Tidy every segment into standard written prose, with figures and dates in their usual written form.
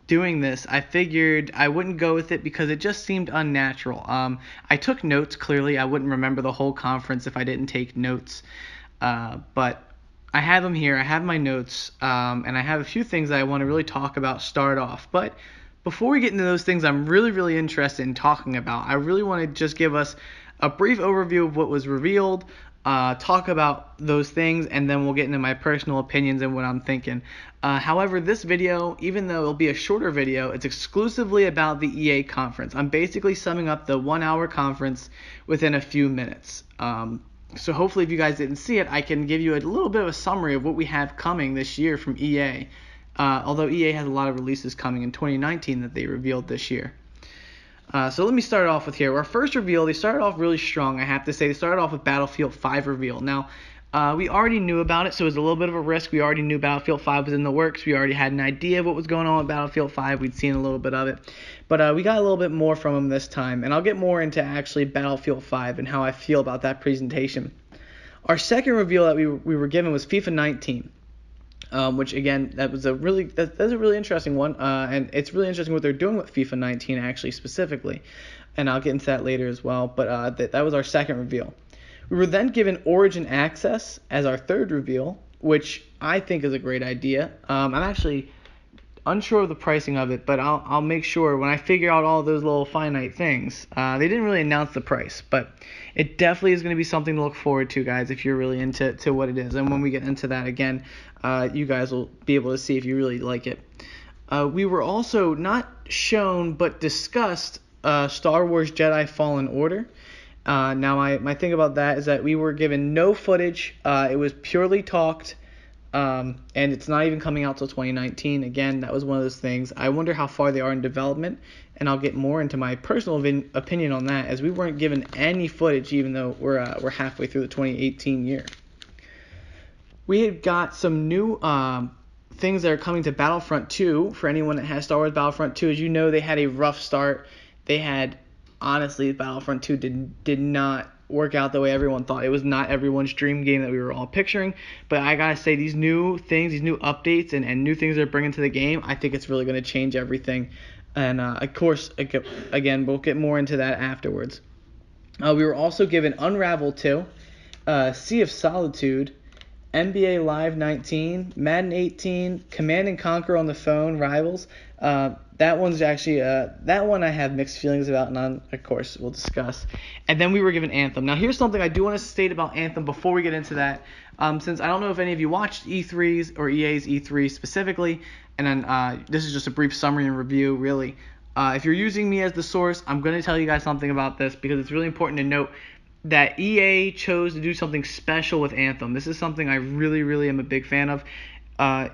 doing this, I figured I wouldn't go with it because it just seemed unnatural. I took notes, clearly. I wouldn't remember the whole conference if I didn't take notes. But I have them here. I have my notes, and I have a few things that I want to really talk about start off. But before we get into those things I'm really, really interested in talking about, I really want to just give us a brief overview of what was revealed, talk about those things, and then we'll get into my personal opinions and what I'm thinking. However, this video, even though it'll be a shorter video, it's exclusively about the EA conference. I'm basically summing up the 1-hour conference within a few minutes. So hopefully if you guys didn't see it, I can give you a little bit of a summary of what we have coming this year from EA. Although EA has a lot of releases coming in 2019 that they revealed this year. So let me start off with here. Our first reveal, they started off really strong, I have to say. They started off with Battlefield 5 reveal. Now, we already knew about it, so it was a little bit of a risk. We already knew Battlefield 5 was in the works. We already had an idea of what was going on with Battlefield 5. We'd seen a little bit of it. But we got a little bit more from them this time, and I'll get more into actually Battlefield 5 and how I feel about that presentation. Our second reveal that we were given was FIFA 19. Which again, that's a really interesting one, and it's really interesting what they're doing with FIFA 19 actually specifically, and I'll get into that later as well. But that was our second reveal. We were then given Origin Access as our third reveal, which I think is a great idea. I'm actually unsure of the pricing of it, but I'll make sure when I figure out all those little finite things. They didn't really announce the price, but it definitely is going to be something to look forward to, guys, if you're really into what it is. And when we get into that again, you guys will be able to see if you really like it. We were also not shown but discussed Star Wars Jedi Fallen Order. Now my thing about that is that we were given no footage. It was purely talked. And it's not even coming out till 2019. Again, that was one of those things. I wonder how far they are in development, and I'll get more into my personal opinion on that, as we weren't given any footage, even though we're halfway through the 2018 year. We had got some new things that are coming to Battlefront 2. For anyone that has Star Wars Battlefront 2, as you know, they had a rough start. They had, honestly, Battlefront 2 did not work out the way everyone thought. It was not everyone's dream game that we were all picturing, but I gotta say, these new things, these new updates and new things they're bringing to the game, I think it's really going to change everything. And of course, again, we'll get more into that afterwards. We were also given Unravel 2, Sea of Solitude, NBALive 19, Madden 18, Command & Conquer on the phone, Rivals. That one's actually, that one I have mixed feelings about, and of course we'll discuss. And then we were given Anthem. Now here's something I do want to state about Anthem before we get into that. Since I don't know if any of you watched E3's or EA's E3 specifically, and then this is just a brief summary and review, really. If you're using me as the source, I'm going to tell you guys something about this because it's really important to note that EA chose to do something special with Anthem. This is something I really, really am a big fan of.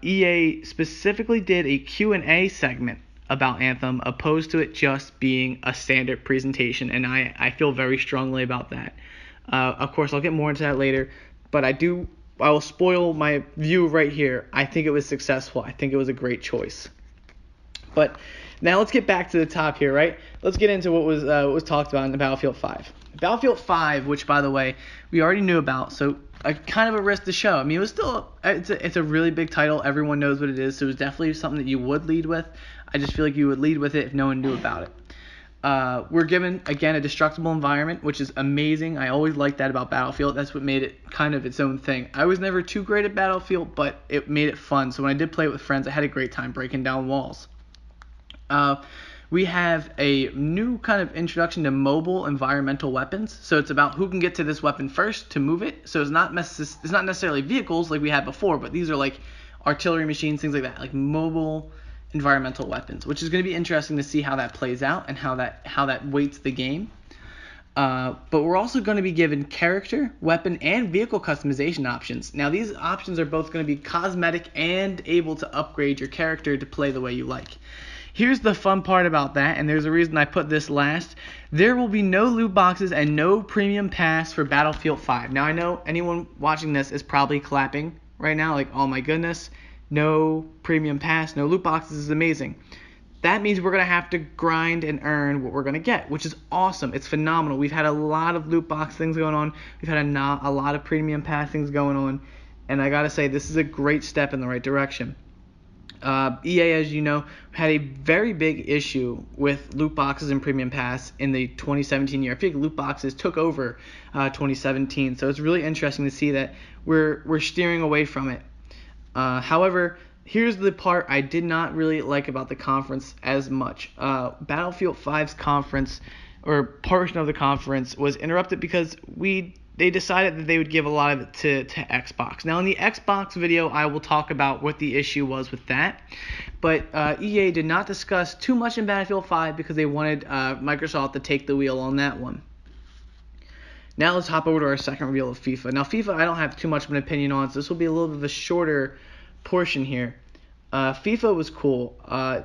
EA specifically did a Q&A segment about Anthem, opposed to it just being a standard presentation, and I feel very strongly about that. Of course, I'll get more into that later, but I will spoil my view right here. I think it was successful. I think it was a great choice. But now let's get back to the top here, right? Let's get into what was talked about in the Battlefield 5. Battlefield 5, which, by the way, we already knew about, so kind of a risk to show. I mean, it was still it's a really big title. Everyone knows what it is, so it was definitely something that you would lead with. I just feel like you would lead with it if no one knew about it. We're given, again, a destructible environment, which is amazing. I always liked that about Battlefield. That's what made it kind of its own thing. I was never too great at Battlefield, but it made it fun. So when I did play it with friends, I had a great time breaking down walls. We have a new kind of introduction to mobile environmental weapons. So it's about who can get to this weapon first to move it. So it's not necessarily vehicles like we had before, but these are like artillery machines, things like that, like mobile environmental weapons, which is going to be interesting to see how that plays out and how that weights the game. But we're also going to be given character, weapon, and vehicle customization options. Now, these options are both going to be cosmetic and able to upgrade your character to play the way you like. Here's the fun part about that, and there's a reason I put this last. There will be no loot boxes and no premium pass for Battlefield 5. Now, I know anyone watching this is probably clapping right now, like, oh my goodness, no premium pass, no loot boxes is amazing. That means we're going to have to grind and earn what we're going to get, which is awesome. It's phenomenal. We've had a lot of loot box things going on. We've had a lot of premium pass things going on, and I got to say, this is a great step in the right direction. EA, as you know, had a very big issue with loot boxes and premium pass in the 2017 year. I feel like loot boxes took over 2017, so it's really interesting to see that we're steering away from it. However, here's the part I did not really like about the conference as much. Battlefield 5's conference, or portion of the conference, was interrupted because they decided that they would give a lot of it to Xbox. Now, in the Xbox video, I will talk about what the issue was with that. But EA did not discuss too much in Battlefield 5 because they wanted Microsoft to take the wheel on that one. Now let's hop over to our second reveal of FIFA. Now, FIFA, I don't have too much of an opinion on, so this will be a little bit of a shorter portion here. FIFA was cool.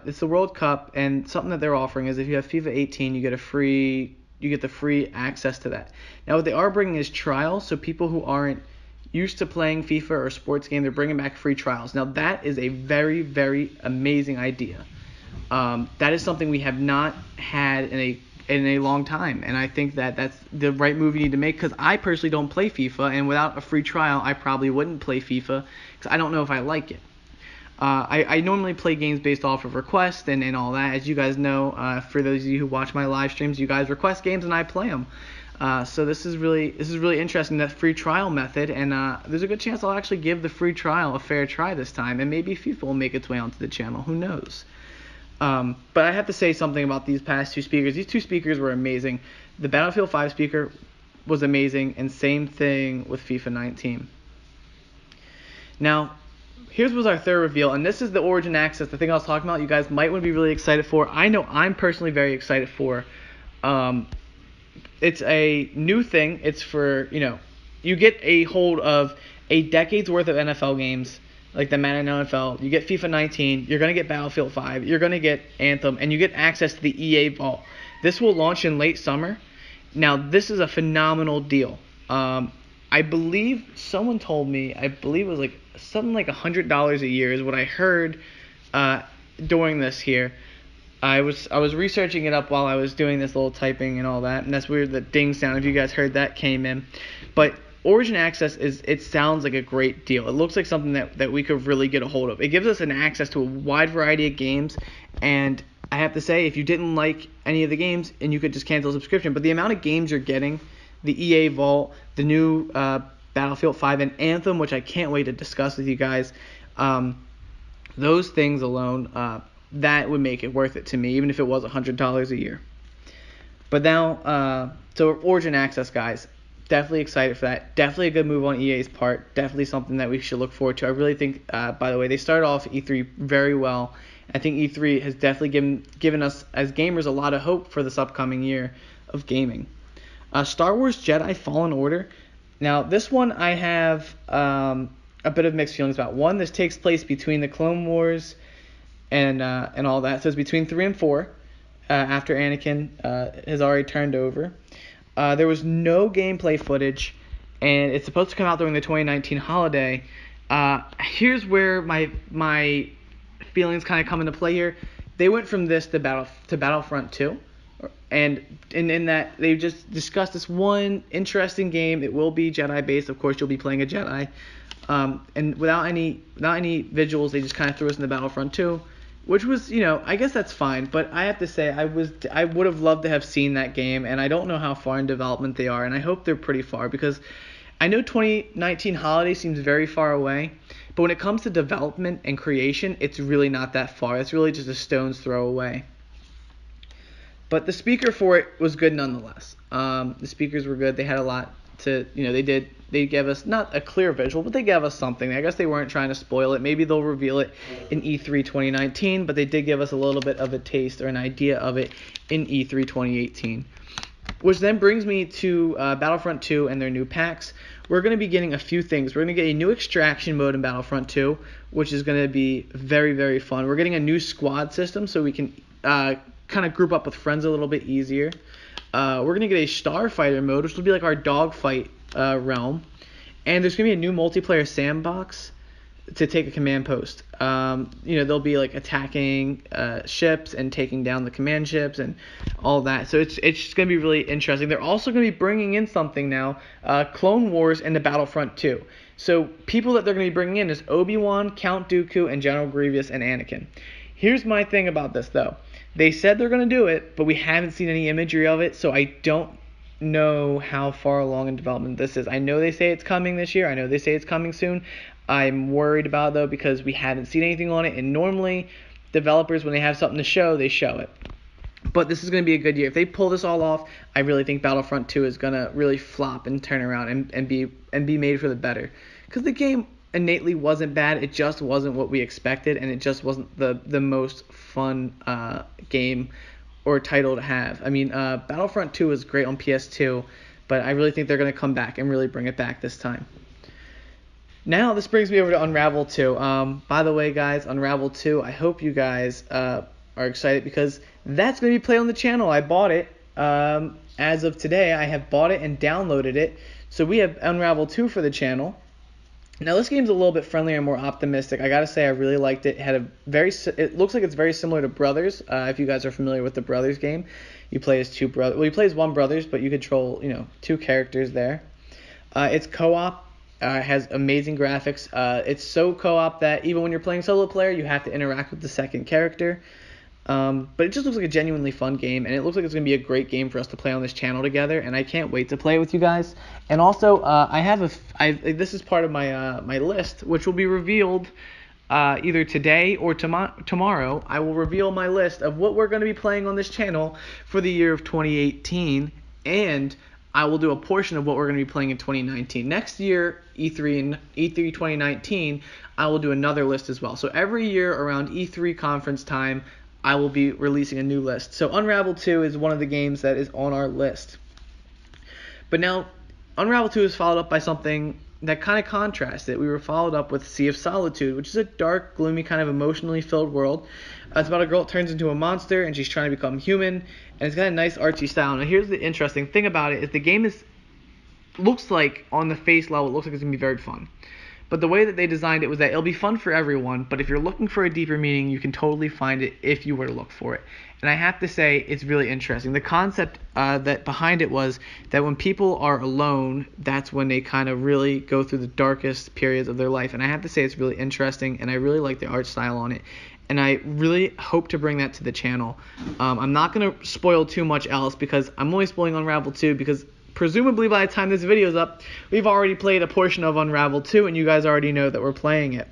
It's the World Cup, and something that they're offering is if you have FIFA 18, you get the free access to that. Now, what they are bringing is trials, so people who aren't used to playing FIFA or a sports game, they're bringing back free trials. Now, that is a very, very amazing idea. That is something we have not had in a long time, and I think that that's the right move you need to make, because I personally don't play FIFA, and without a free trial, I probably wouldn't play FIFA, because I don't know if I like it. I normally play games based off of request and all that. As you guys know, for those of you who watch my live streams, you guys request games and I play them. So this is really interesting, that free trial method, and there's a good chance I'll actually give the free trial a fair try this time, and maybe FIFA will make its way onto the channel. Who knows? But I have to say something about these past two speakers. These two speakers were amazing. The Battlefield 5 speaker was amazing, and same thing with FIFA 19. Now, here's was our third reveal, and this is the Origin Access, the thing I was talking about. You guys might want to be really excited for. I know I'm personally very excited for. It's a new thing. It's for, you get a hold of a decade's worth of NFL games, like the Madden NFL. You get FIFA 19. You're going to get Battlefield 5. You're going to get Anthem, and you get access to the EA Vault. This will launch in late summer. Now, this is a phenomenal deal. I believe someone told me, it was like something like $100 a year is what I heard during this here. I was researching it up while I was doing this little typing and all that, and that's weird, the ding sound, if you guys heard that, came in. But Origin Access it sounds like a great deal. It looks like something that we could really get a hold of. It gives us an access to a wide variety of games, and I have to say, if you didn't like any of the games, and you could just cancel a subscription, but the amount of games you're getting, the EA Vault, the new Battlefield 5, and Anthem, which I can't wait to discuss with you guys, those things alone, that would make it worth it to me, even if it was $100 a year. But now, so Origin Access, guys, definitely excited for that. Definitely a good move on EA's part. Definitely something that we should look forward to. I really think, by the way, they started off E3 very well. I think E3 has definitely given us, as gamers, a lot of hope for this upcoming year of gaming. Star Wars Jedi Fallen Order. Now, this one I have a bit of mixed feelings about. One, this takes place between the Clone Wars and all that. So it's between 3 and 4, after Anakin has already turned over. There was no gameplay footage, and it's supposed to come out during the 2019 holiday. Here's where my feelings kind of come into play here. They went from this to Battlefront 2. And in that, they just discussed this one interesting game. It will be Jedi based. Of course, you'll be playing a Jedi. And without any visuals, they just kind of threw us in the Battlefront 2, which was, I guess that's fine. But I have to say, I would have loved to have seen that game, and I don't know how far in development they are, and I hope they're pretty far, because I know 2019 holiday seems very far away, but when it comes to development and creation, it's really not that far. It's really just a stone's throw away. But the speaker for it was good nonetheless. The speakers were good. They had a lot to, they gave us not a clear visual, but they gave us something. I guess they weren't trying to spoil it. Maybe they'll reveal it in E3 2019, but they did give us a little bit of a taste or an idea of it in E3 2018. Which then brings me to Battlefront 2 and their new packs. We're going to be getting a few things. We're going to get a new extraction mode in Battlefront 2, which is going to be very, very fun. We're getting a new squad system so we can kind of group up with friends a little bit easier. We're going to get a starfighter mode, which will be like our dogfight realm. And there's going to be a new multiplayer sandbox. to take a command post. They'll be like attacking ships and taking down the command ships and all that. So it's just going to be really interesting. They're also going to be bringing in something now, Clone Wars and the Battlefront 2. So people that they're going to be bringing in is Obi-Wan, Count Dooku, and General Grievous and Anakin. Here's my thing about this, though. They said they're going to do it, but we haven't seen any imagery of it, so I don't know how far along in development this is. I know they say it's coming this year. I know they say it's coming soon. I'm worried about it, though, because we haven't seen anything on it, and normally developers, when they have something to show, they show it. But this is going to be a good year. If they pull this all off, I really think Battlefront 2 is going to really flop and turn around and be made for the better. Because the game innately wasn't bad. It just wasn't what we expected, and it just wasn't the most fun game or title to have. I mean, Battlefront 2 was great on PS2, but I really think they're going to come back and really bring it back this time. Now, this brings me over to Unravel 2. By the way, guys, Unravel 2, I hope you guys are excited because that's going to be played on the channel. I bought it. As of today, I have bought it and downloaded it. So we have Unravel 2 for the channel. Now, this game's a little bit friendlier and more optimistic. I gotta say, I really liked it. It looks like it's very similar to Brothers. If you guys are familiar with the Brothers game, you play as two brothers. Well, you play as one brothers, but you control, two characters there. It's co-op. It has amazing graphics. It's so co-op that even when you're playing solo player, you have to interact with the second character. But it just looks like a genuinely fun game, and it looks like it's going to be a great game for us to play on this channel together, and I can't wait to play it with you guys. And also, this is part of my list, which will be revealed either today or tomorrow. I will reveal my list of what we're going to be playing on this channel for the year of 2018, and I will do a portion of what we're going to be playing in 2019. Next year, E3 2019, I will do another list as well. So every year around E3 conference time, I will be releasing a new list. So Unravel 2 is one of the games that is on our list. But now, Unravel 2 is followed up by something that kind of contrasts it. We were followed up with Sea of Solitude, which is a dark, gloomy, kind of emotionally filled world. It's about a girl that turns into a monster, and she's trying to become human, and it's got a nice artsy style. Now, here's the interesting thing about it, is the game looks like, on the face level, it looks like it's going to be very fun. But the way that they designed it was that it'll be fun for everyone, but if you're looking for a deeper meaning, you can totally find it if you were to look for it. And I have to say, it's really interesting. The concept that behind it was that when people are alone, that's when they kind of really go through the darkest periods of their life. And I have to say, it's really interesting, and I really like the art style on it. And I really hope to bring that to the channel. I'm not going to spoil too much else because I'm only spoiling Unravel 2 because presumably by the time this video is up, we've already played a portion of Unravel 2, and you guys already know that we're playing it.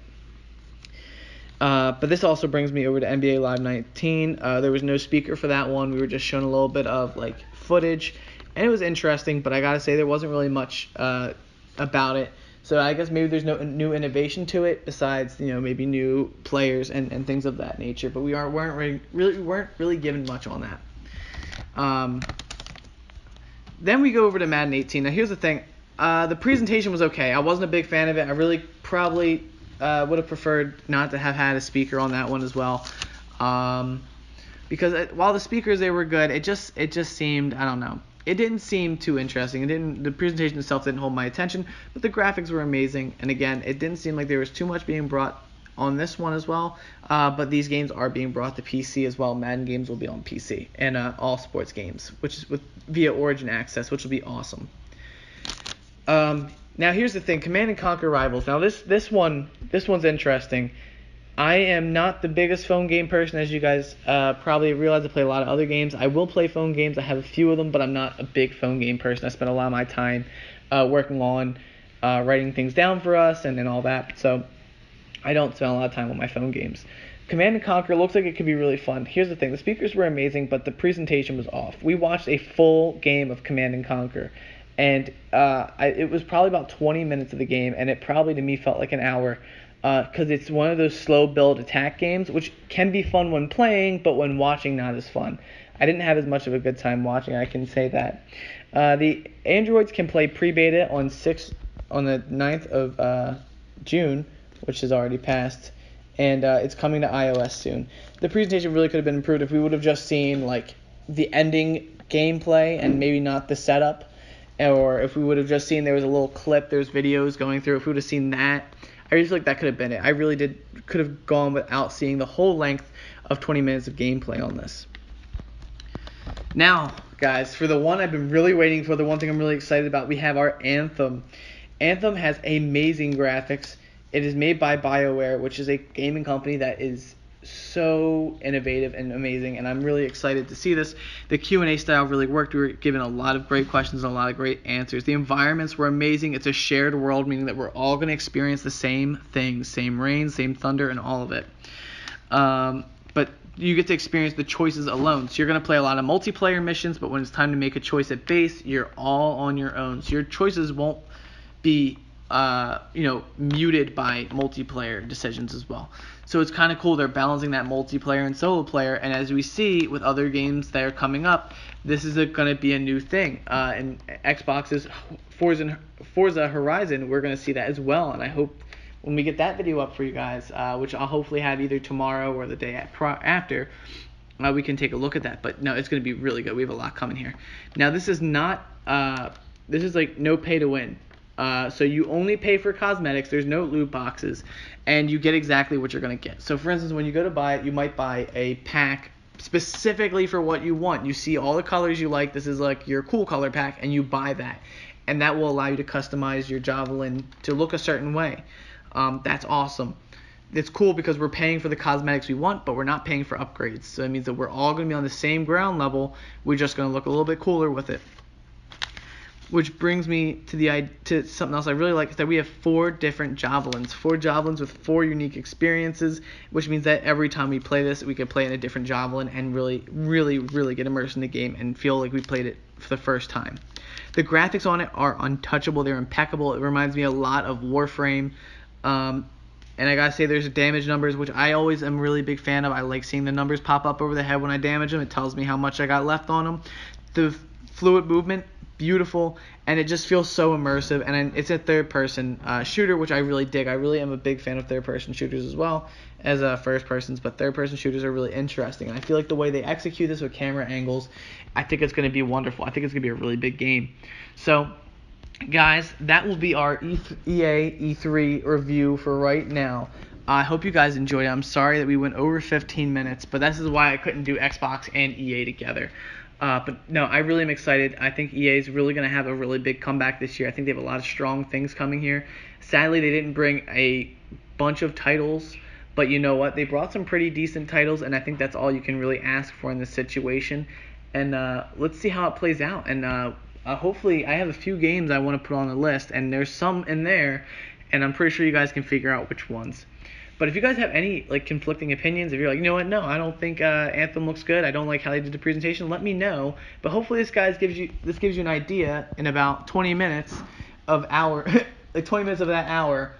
But this also brings me over to NBALive 19. There was no speaker for that one. We were just shown a little bit of footage, and it was interesting, but I gotta say there wasn't really much about it. So I guess maybe there's no new innovation to it besides maybe new players and things of that nature. But we weren't really given much on that. Then we go over to Madden 18. Now, here's the thing. The presentation was okay. I wasn't a big fan of it. I really probably would have preferred not to have had a speaker on that one as well. Because while the speakers, they were good, it just seemed, I don't know. It didn't seem too interesting. The presentation itself didn't hold my attention, but the graphics were amazing. And again, it didn't seem like there was too much being brought on this one as well, but these games are being brought to PC as well. Madden games will be on PC, and all sports games, which is via Origin Access, which will be awesome. Now here's the thing: Command & Conquer Rivals. Now this one's interesting. I am not the biggest phone game person, as you guys probably realize. I play a lot of other games. I will play phone games. I have a few of them, but I'm not a big phone game person. I spend a lot of my time working on writing things down for us and all that. So I don't spend a lot of time on my phone games. Command & Conquer looks like it could be really fun. Here's the thing. The speakers were amazing, but the presentation was off. We watched a full game of Command & Conquer, and it was probably about 20 minutes of the game, and it probably to me felt like an hour because it's one of those slow build attack games, which can be fun when playing, but when watching, not as fun. I didn't have as much of a good time watching, I can say that. The Androids can play pre-beta on the 9th of June, which has already passed, and it's coming to iOS soon. The presentation really could have been improved if we would have just seen the ending gameplay and maybe not the setup, or if we would have just seen there was a little clip, there's videos going through. If we would have seen that, I I really feel like that could have been it. I really could have gone without seeing the whole length of 20 minutes of gameplay on this. Now, guys, for the one I've been really waiting for, the one thing I'm really excited about, we have our Anthem. Anthem has amazing graphics. It is made by BioWare, which is a gaming company that is so innovative and amazing, and I'm really excited to see this. The Q&A style really worked. We were given a lot of great questions and a lot of great answers. The environments were amazing. It's a shared world, meaning that we're all going to experience the same things, same rain, same thunder, and all of it. But you get to experience the choices alone. So you're going to play a lot of multiplayer missions, but when it's time to make a choice at base, you're all on your own. So your choices won't be muted by multiplayer decisions as well. So it's kind of cool. They're balancing that multiplayer and solo player, and as we see with other games that are coming up, this is going to be a new thing. And Xbox's Forza Horizon, we're going to see that as well, and I hope when we get that video up for you guys, which I'll hopefully have either tomorrow or the day after, we can take a look at that. But no, it's going to be really good. We have a lot coming here. Now, this is not this is like no pay to win. So you only pay for cosmetics. There's no loot boxes, and you get exactly what you're going to get. So for instance, when you go to buy it, you might buy a pack specifically for what you want. You see all the colors you like. This is like your cool color pack, and you buy that, and that will allow you to customize your javelin to look a certain way. That's awesome. It's cool because we're paying for the cosmetics we want, but we're not paying for upgrades. So it means that we're all going to be on the same ground level. We're just going to look a little bit cooler with it. Which brings me to something else I really like, is that we have 4 different javelins. 4 javelins with 4 unique experiences, which means that every time we play this, we can play in a different javelin and really, really, really get immersed in the game and feel like we played it for the first time. The graphics on it are untouchable. They're impeccable. It reminds me a lot of Warframe. And I gotta say, there's damage numbers, which I always am really big fan of. I like seeing the numbers pop up over the head when I damage them. It tells me how much I got left on them. The fluid movement, beautiful, and it just feels so immersive. And it's a third-person shooter, which I really dig. I really am a big fan of third-person shooters as well as first-persons, but third-person shooters are really interesting. And I feel like the way they execute this with camera angles, I think it's going to be wonderful. I think it's going to be a really big game. So, guys, that will be our EA E3 review for right now. I hope you guys enjoyed it. I'm sorry that we went over 15 minutes, but this is why I couldn't do Xbox and EA together. But no, I really am excited. I think EA is really going to have a really big comeback this year. I think they have a lot of strong things coming here. Sadly, they didn't bring a bunch of titles, but you know what? They brought some pretty decent titles, and I think that's all you can really ask for in this situation. And let's see how it plays out. And hopefully, I have a few games I want to put on the list, and there's some in there, and I'm pretty sure you guys can figure out which ones. But if you guys have any conflicting opinions, if you're like, you know what, no, I don't think Anthem looks good, I don't like how they did the presentation, let me know. But hopefully this gives you an idea in about 20 minutes of 20 minutes of that hour,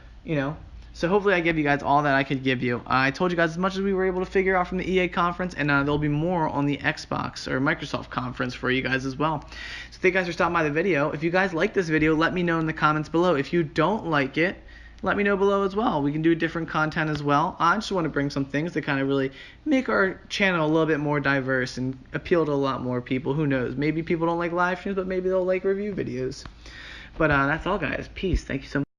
So hopefully I give you guys all that I could give you. I told you guys as much as we were able to figure out from the EA conference, and there'll be more on the Xbox or Microsoft conference for you guys as well. So thank you guys for stopping by the video. If you guys like this video, let me know in the comments below. If you don't like it, let me know below as well. We can do different content as well. I just want to bring some things that kind of really make our channel a little bit more diverse and appeal to a lot more people. Who knows? Maybe people don't like live streams, but maybe they'll like review videos. But that's all, guys. Peace. Thank you so much.